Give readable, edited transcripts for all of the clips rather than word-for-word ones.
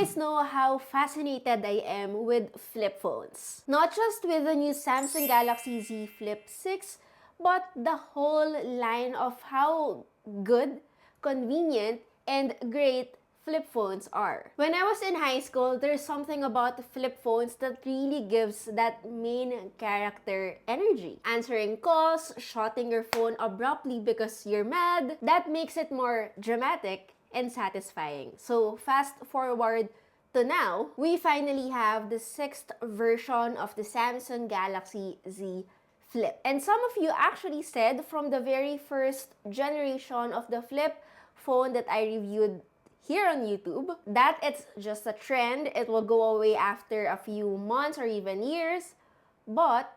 guys know how fascinated I am with flip phones. Not just with the new Samsung Galaxy Z Flip 6, but the whole line of how good, convenient, and great flip phones are. When I was in high school, there's something about flip phones that really gives that main character energy. Answering calls, shutting your phone abruptly because you're mad, that makes it more dramatic and satisfying. So fast forward to now, we finally have the 6th version of the Samsung Galaxy Z Flip. And some of you actually said from the very first generation of the flip phone that I reviewed here on YouTube that it's just a trend, it will go away after a few months or even years, but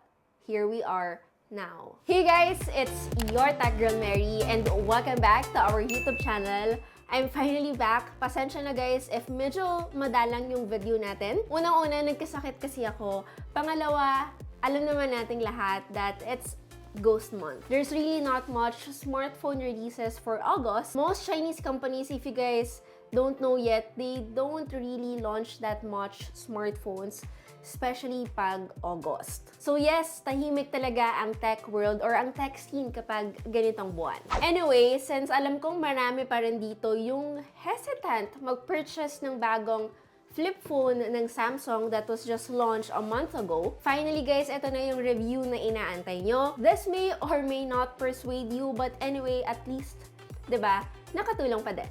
here we are now. Hey guys, it's your Tech Girl Mary and welcome back to our YouTube channel. I'm finally back. Pasensya na guys if medyo madalang yung video natin. Unang-una, nagkasakit kasi ako. Pangalawa, alam naman nating lahat that it's Ghost Month. There's really not much smartphone releases for August. Most Chinese companies, if you guys don't know yet, they don't really launch that much smartphones, especially pag August. So yes, tahimik talaga ang tech world or ang tech scene kapag ganitong buwan. Anyway, since alam kong marami pa rin dito yung hesitant mag-purchase ng bagong flip phone ng Samsung that was just launched a month ago. Finally guys, ito na yung review na inaantay nyo. This may or may not persuade you, but anyway, at least, diba, nakatulong pa din.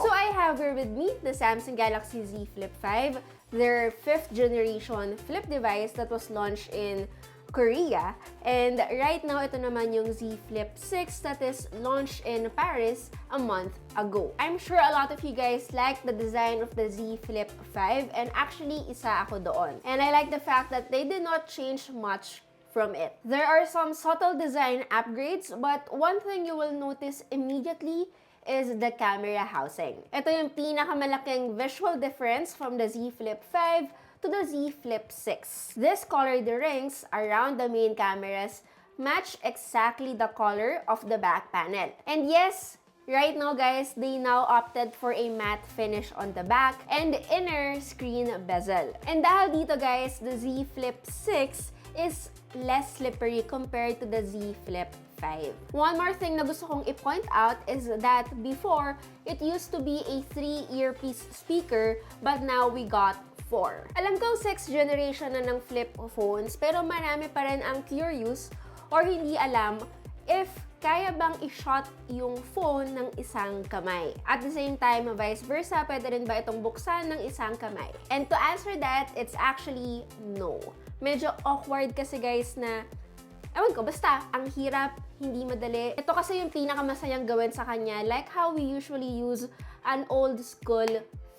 So I have here with me the Samsung Galaxy Z Flip 5, their 5th generation flip device that was launched in Korea. And right now, ito naman yung Z Flip 6 that is launched in Paris a month ago. I'm sure a lot of you guys like the design of the Z Flip 5 and actually isa ako doon. And I like the fact that they did not change much from it. There are some subtle design upgrades, but one thing you will notice immediately is the camera housing. Ito yung pinakamalaking visual difference from the Z Flip 5 to the Z Flip 6. This colored rings around the main cameras match exactly the color of the back panel. And yes, right now guys, they now opted for a matte finish on the back and inner screen bezel. And dahil dito guys, the Z Flip 6 is less slippery compared to the Z Flip 5. One more thing na gusto kong i-point out is that before, it used to be a 3-earpiece speaker, but now we got 4. Alam kong 6th generation na ng flip phones, pero marami pa rin ang curious or hindi alam if kaya bang i-shot yung phone ng isang kamay. At the same time, vice versa, pwede rin ba itong buksan ng isang kamay? And to answer that, it's actually no. Medyo awkward kasi guys na, ewan ko, basta, ang hirap, hindi madali. Ito kasi yung pinakamasayang gawin sa kanya, like how we usually use an old school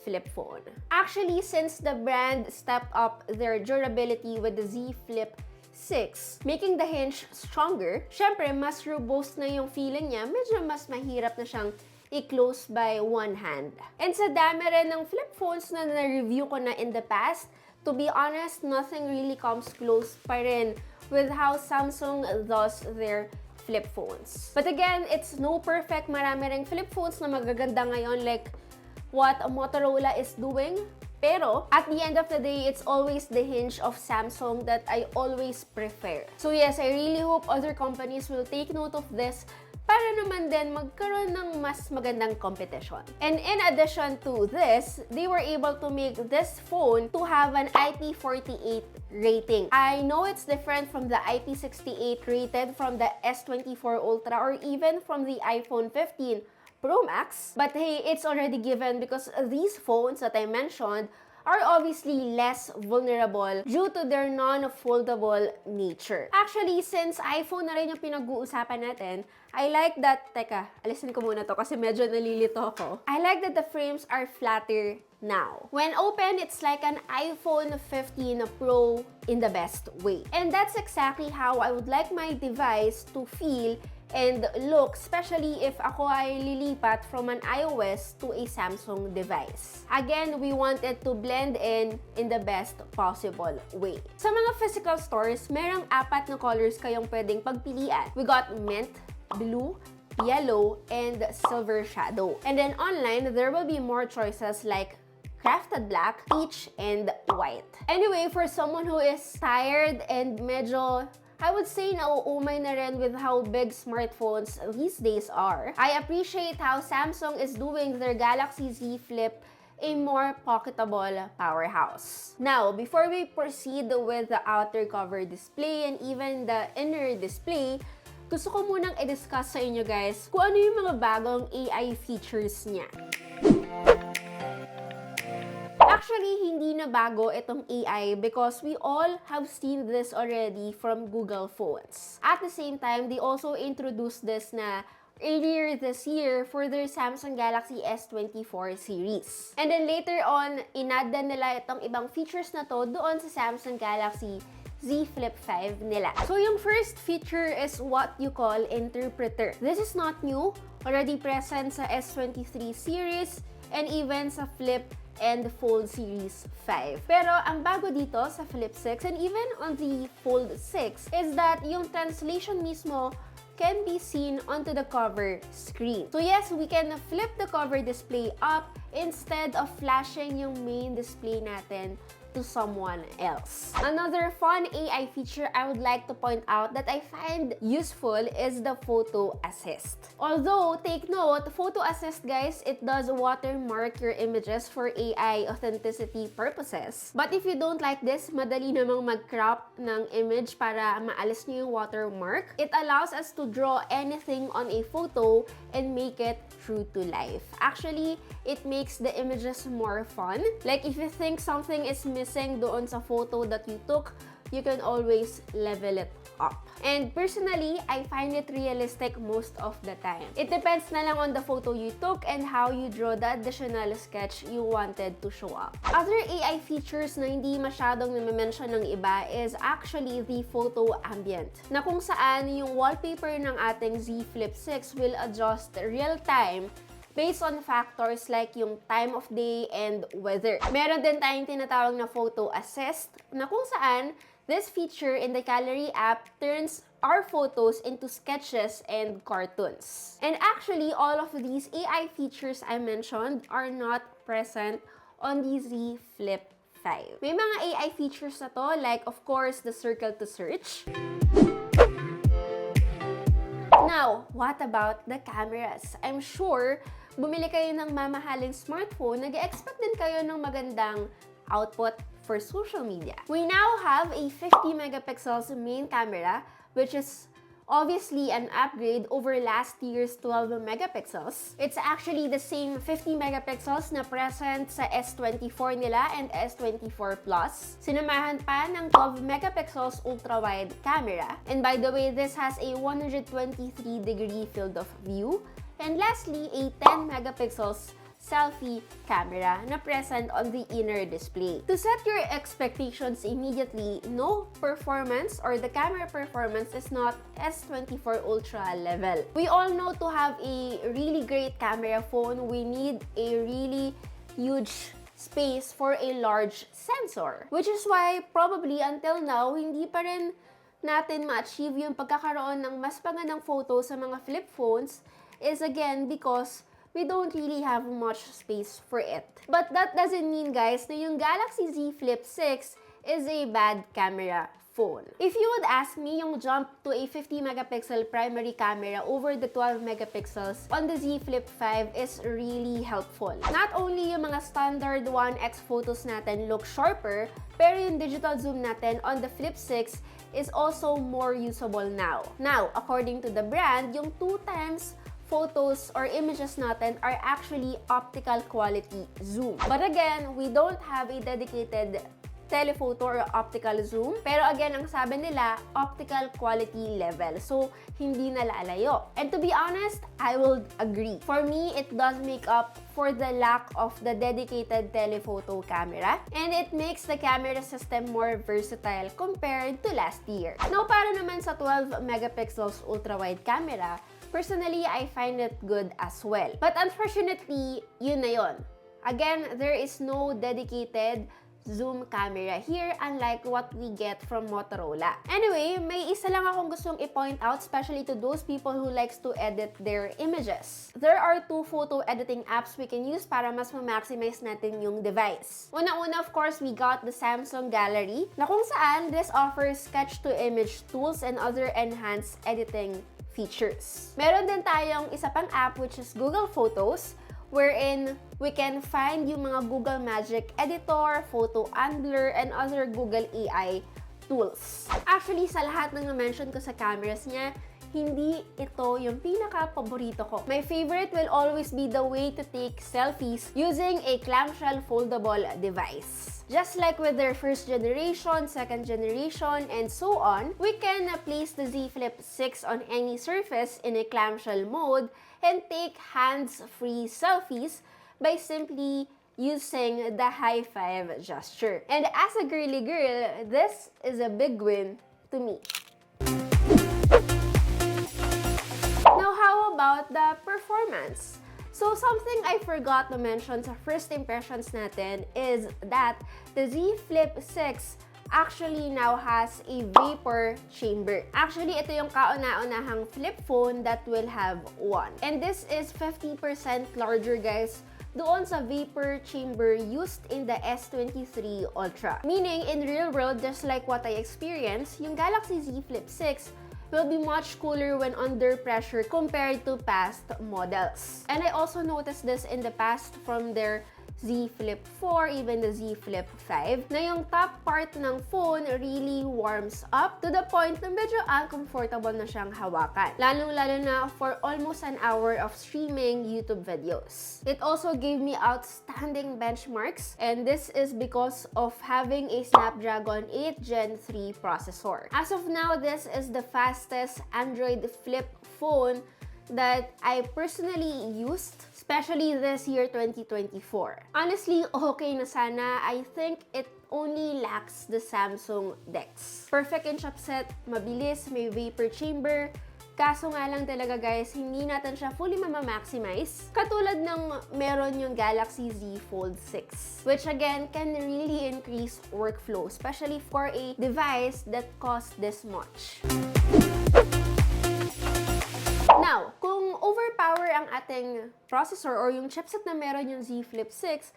flip phone. Actually, since the brand stepped up their durability with the Z Flip 6, making the hinge stronger, syempre, mas robust na yung feeling niya, medyo mas mahirap na siyang i-close by one hand. And sa dami rin ng flip phones na na-review ko na in the past, to be honest, nothing really comes close pa rin with how Samsung does their flip phones. But again, it's no perfect. Marami ring flip phones na magaganda ngayon like what Motorola is doing. Pero, at the end of the day, it's always the hinge of Samsung that I always prefer. So yes, I really hope other companies will take note of this para naman din magkaroon ng mas magandang competition. And in addition to this, they were able to make this phone to have an IP48 rating. I know it's different from the IP68 rated from the S24 Ultra or even from the iPhone 15 Pro Max. But hey, it's already given because these phones that I mentioned are obviously less vulnerable due to their non-foldable nature. Actually, since iPhone na rin yung pinag-uusapan natin, I like that, teka, alisin ko muna to kasi medyo nalilito ako. I like that the frames are flatter now. When open, it's like an iPhone 15 Pro in the best way. And that's exactly how I would like my device to feel and look, especially if ako ay lilipat from an iOS to a Samsung device. Again, we want it to blend in the best possible way. Sa mga physical stores, merong 4 na colors kayong pwedeng pagpilian. We got mint, blue, yellow, and silver shadow. And then online, there will be more choices like crafted black, peach, and white. Anyway, for someone who is tired and medyo, I would say nauumay na rin with how big smartphones these days are, I appreciate how Samsung is doing their Galaxy Z Flip a more pocketable powerhouse. Now, before we proceed with the outer cover display and even the inner display, gusto ko munang i-discuss sa inyo guys kung ano yung mga bagong AI features niya. Actually, hindi na bago itong AI because we all have seen this already from Google phones. At the same time, they also introduced this na earlier this year for their Samsung Galaxy S24 series. And then later on, inadda nila itong ibang features na to doon sa Samsung Galaxy Z Flip 5 nila. So yung first feature is what you call interpreter. This is not new, already present sa S23 series and even sa Flip and Fold Series 5. Pero ang bago dito sa Flip 6 and even on the Fold 6 is that yung translation mismo can be seen onto the cover screen. So yes, we can flip the cover display up instead of flashing yung main display natin to someone else. Another fun AI feature I would like to point out that I find useful is the photo assist. Although, take note, photo assist guys, it does watermark your images for AI authenticity purposes. But if you don't like this, madali namang mag-crop ng image para maalis niyo yung watermark. It allows us to draw anything on a photo and make it true to life. Actually, it makes the images more fun. Like if you think something is missing doon sa photo that you took, you can always level it up. And personally, I find it realistic most of the time. It depends na lang on the photo you took and how you draw the additional sketch you wanted to show up. Other AI features na hindi masyadong nami-mention ng iba is actually the photo ambient, na kung saan yung wallpaper ng ating Z Flip 6 will adjust real-time based on factors like yung time of day and weather. Meron din tayong tinatawag na photo assist, na kung saan this feature in the Gallery app turns our photos into sketches and cartoons. And actually, all of these AI features I mentioned are not present on the Z Flip 5. May mga AI features na to, like of course, the circle to search. Now, what about the cameras? I'm sure bumili kayo ng mamahaling smartphone, nag-expect din kayo ng magandang output for social media. We now have a 50 megapixels main camera, which is obviously an upgrade over last year's 12 megapixels. It's actually the same 50 megapixels na present sa S24 nila and S24 Plus. Sinamahan pa ng 12 megapixels ultra-wide camera. And by the way, this has a 123-degree field of view. And lastly, a 10 megapixels selfie camera na present on the inner display. To set your expectations immediately, no performance or the camera performance is not S24 Ultra level. We all know to have a really great camera phone, we need a really huge space for a large sensor. Which is why probably until now, hindi pa rin natin ma-achieve yung pagkakaroon ng mas pagandang photo sa mga flip phones is again because we don't really have much space for it. But that doesn't mean, guys, na yung Galaxy Z Flip 6 is a bad camera phone. If you would ask me, yung jump to a 50 megapixel primary camera over the 12 megapixels on the Z Flip 5 is really helpful. Not only yung mga standard 1x photos natin look sharper, pero yung digital zoom natin on the Flip 6 is also more usable now. Now, according to the brand, yung 2x photos or images natin are actually optical quality zoom. But again, we don't have a dedicated telephoto or optical zoom. Pero again, ang sabi nila, optical quality level. So, hindi na lalayo. And to be honest, I will agree. For me, it does make up for the lack of the dedicated telephoto camera. And it makes the camera system more versatile compared to last year. Now, para naman sa 12 megapixels ultra-wide camera, personally, I find it good as well. But unfortunately, yun na yun. Again, there is no dedicated zoom camera here, unlike what we get from Motorola. Anyway, may isa lang akong gustong i-point out, especially to those people who likes to edit their images. There are two photo editing apps we can use para mas ma-maximize natin yung device. Una-una, of course, we got the Samsung Gallery, na kung saan this offers sketch-to-image tools and other enhanced editing features. Meron din tayong isa pang app which is Google Photos, wherein we can find yung mga Google Magic Editor, Photo Angler, and other Google AI tools. Actually, sa lahat ng na-mention ko sa cameras niya, hindi ito yung pinaka-paborito ko. My favorite will always be the way to take selfies using a clamshell foldable device. Just like with their first generation, second generation, and so on, we can place the Z Flip 6 on any surface in a clamshell mode and take hands-free selfies by simply using the high five gesture. And as a girly girl, this is a big win to me. Now, how about the performance? So, something I forgot to mention sa first impressions natin is that the Z Flip 6 actually now has a vapor chamber. Actually, ito yung kauna-unahang flip phone that will have one. And this is 50% larger, guys, doon sa vapor chamber used in the S23 Ultra. Meaning, in real world, just like what I experienced, yung Galaxy Z Flip 6 will be much cooler when under pressure compared to past models. And I also noticed this in the past from their Z Flip 4, even the Z Flip 5, na yung top part ng phone really warms up to the point na medyo uncomfortable na siyang hawakan. Lalong-lalo na for almost an hour of streaming YouTube videos. It also gave me outstanding benchmarks, and this is because of having a Snapdragon 8 Gen 3 processor. As of now, this is the fastest Android flip phone that I personally used, especially this year 2024. Honestly, okay na sana. I think it only lacks the Samsung DeX. Perfect in chipset, mabilis, may vapor chamber. Kaso nga lang talaga guys, hindi natin siya fully mama-maximize. Katulad ng meron yung Galaxy Z Fold 6, which again can really increase workflow, especially for a device that costs this much. Now, kung overpower ang ating processor or yung chipset na meron yung Z Flip 6,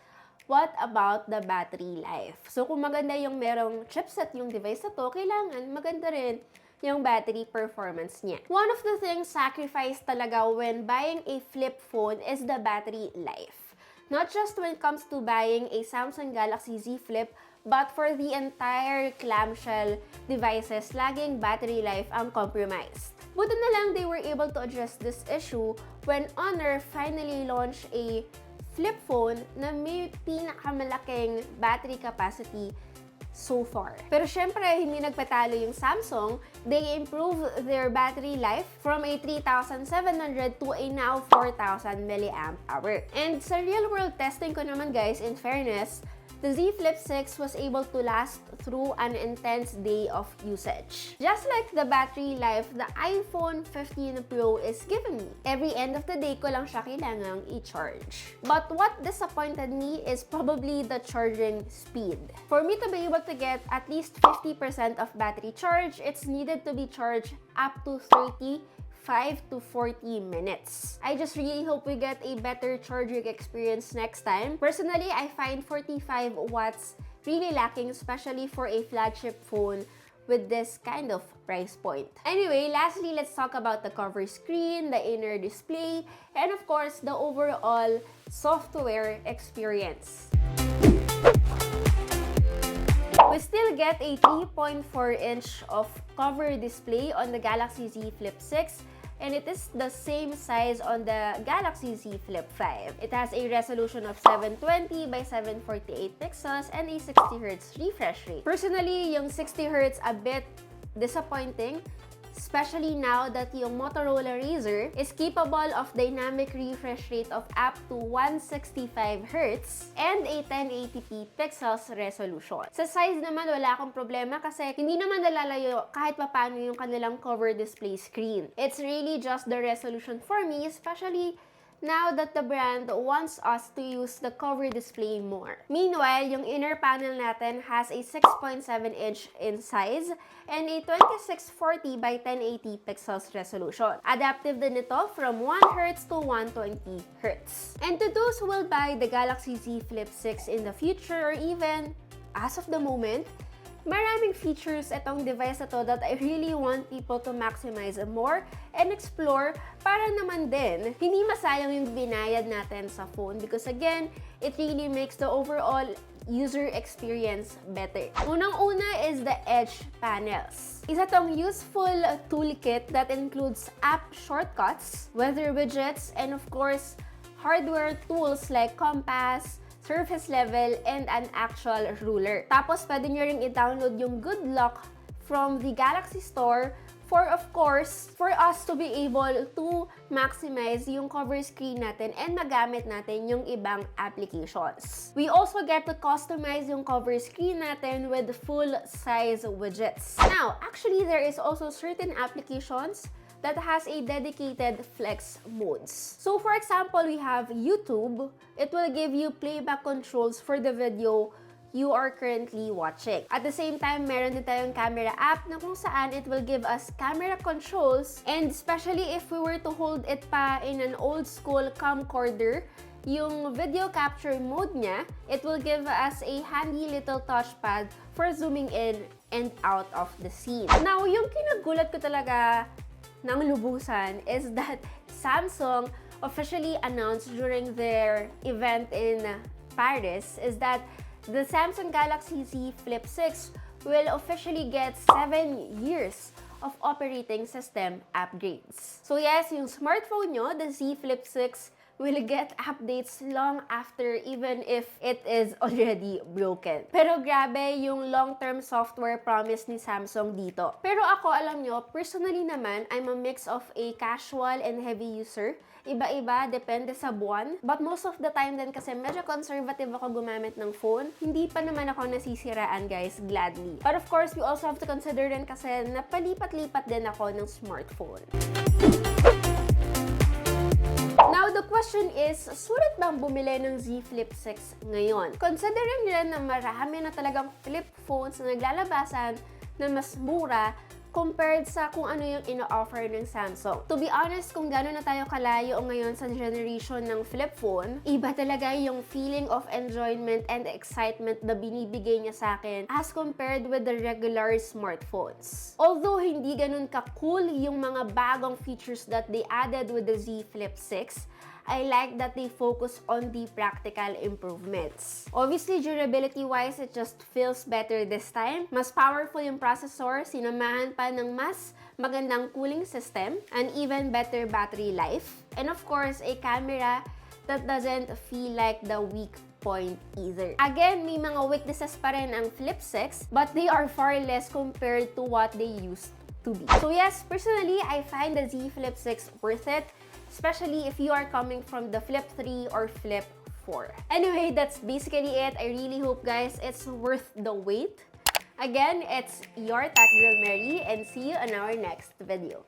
what about the battery life? So, kung maganda yung merong chipset yung device na to, kailangan maganda rin yung battery performance niya. One of the things sacrificed talaga when buying a flip phone is the battery life. Not just when it comes to buying a Samsung Galaxy Z Flip, but for the entire clamshell devices, laging battery life ang compromised. Buti na lang they were able to address this issue when Honor finally launched a flip phone na may pinakamalaking battery capacity so far. Pero syempre, hindi nagpatalo yung Samsung. They improved their battery life from a 3,700 to a now 4,000 mAh. And sa real-world testing ko naman guys, in fairness, the Z Flip 6 was able to last through an intense day of usage. Just like the battery life the iPhone 15 Pro is giving me. Every end of the day ko lang siya kailangang i-charge. But what disappointed me is probably the charging speed. For me to be able to get at least 50% of battery charge, it's needed to be charged up to 35 to 40 minutes. I just really hope we get a better charging experience next time. Personally, I find 45 watts really lacking, especially for a flagship phone with this kind of price point. Anyway, lastly, let's talk about the cover screen, the inner display, and of course, the overall software experience. We still get a 3.4-inch of cover display on the Galaxy Z Flip 6, and it is the same size on the Galaxy Z Flip 5. It has a resolution of 720 by 748 pixels and a 60Hz refresh rate. Personally, yung 60Hz a bit disappointing, especially now that yung Motorola Razr is capable of dynamic refresh rate of up to 165Hz and a 1080p pixels resolution. Sa size naman, wala akong problema kasi hindi naman nalalayo kahit papaano yung kanilang cover display screen. It's really just the resolution for me, especially now that the brand wants us to use the cover display more. Meanwhile, yung inner panel natin has a 6.7-inch in size and a 2640 by 1080 pixels resolution. Adaptive din ito from 1 Hz to 120 Hz. And to those who will buy the Galaxy Z Flip 6 in the future or even as of the moment, maraming features itong device na to that I really want people to maximize more and explore para naman din hindi masayang yung binayad natin sa phone because again, it really makes the overall user experience better. Unang-una is the edge panels. Isa tong useful toolkit that includes app shortcuts, weather widgets, and of course, hardware tools like compass, surface level, and an actual ruler. Tapos, pwede nyo rin i-download yung Good Lock from the Galaxy Store for, of course, for us to be able to maximize yung cover screen natin and magamit natin yung ibang applications. We also get to customize yung cover screen natin with full-size widgets. Now, actually, there is also certain applications that has a dedicated flex modes. So for example, we have YouTube. It will give you playback controls for the video you are currently watching. At the same time, meron din tayong camera app na kung saan it will give us camera controls, and especially if we were to hold it pa in an old school camcorder, yung video capture mode niya, it will give us a handy little touchpad for zooming in and out of the scene. Now, yung kinagulat ko talaga ng lubusan is that Samsung officially announced during their event in Paris is that the Samsung Galaxy Z Flip 6 will officially get 7 years of operating system upgrades. So yes, yung smartphone nyo, the Z Flip 6, will get updates long after even if it is already broken. Pero grabe yung long-term software promise ni Samsung dito. Pero ako, alam nyo, personally naman, I'm a mix of a casual and heavy user. Iba-iba, depende sa buwan. But most of the time din kasi medyo conservative ako gumamit ng phone. Hindi pa naman ako nasisiraan, guys, gladly. But of course, we also have to consider din kasi napalipat-lipat din ako ng smartphone. Now, the question is, sulit bang bumili ng Z Flip 6 ngayon? Considering nila na marami na talagang flip phones na naglalabasan na mas mura compared sa kung ano yung ino-offer ng Samsung. To be honest, kung gano'n na tayo kalayo ngayon sa generation ng flip phone, iba talaga yung feeling of enjoyment and excitement na binibigay niya sa akin as compared with the regular smartphones. Although hindi gano'n ka-cool yung mga bagong features that they added with the Z Flip 6, I like that they focus on the practical improvements. Obviously, durability-wise, it just feels better this time. Mas powerful yung processor, sinamahan pa ng mas magandang cooling system, and even better battery life. And of course, a camera that doesn't feel like the weak point either. Again, may mga weaknesses pa rin ang Flip 6, but they are far less compared to what they used to be. So yes, personally, I find the Z Flip 6 worth it, especially if you are coming from the Flip 3 or Flip 4. Anyway, that's basically it. I really hope, guys, it's worth the wait. Again, it's your Tech Girl Mary, and see you on our next video.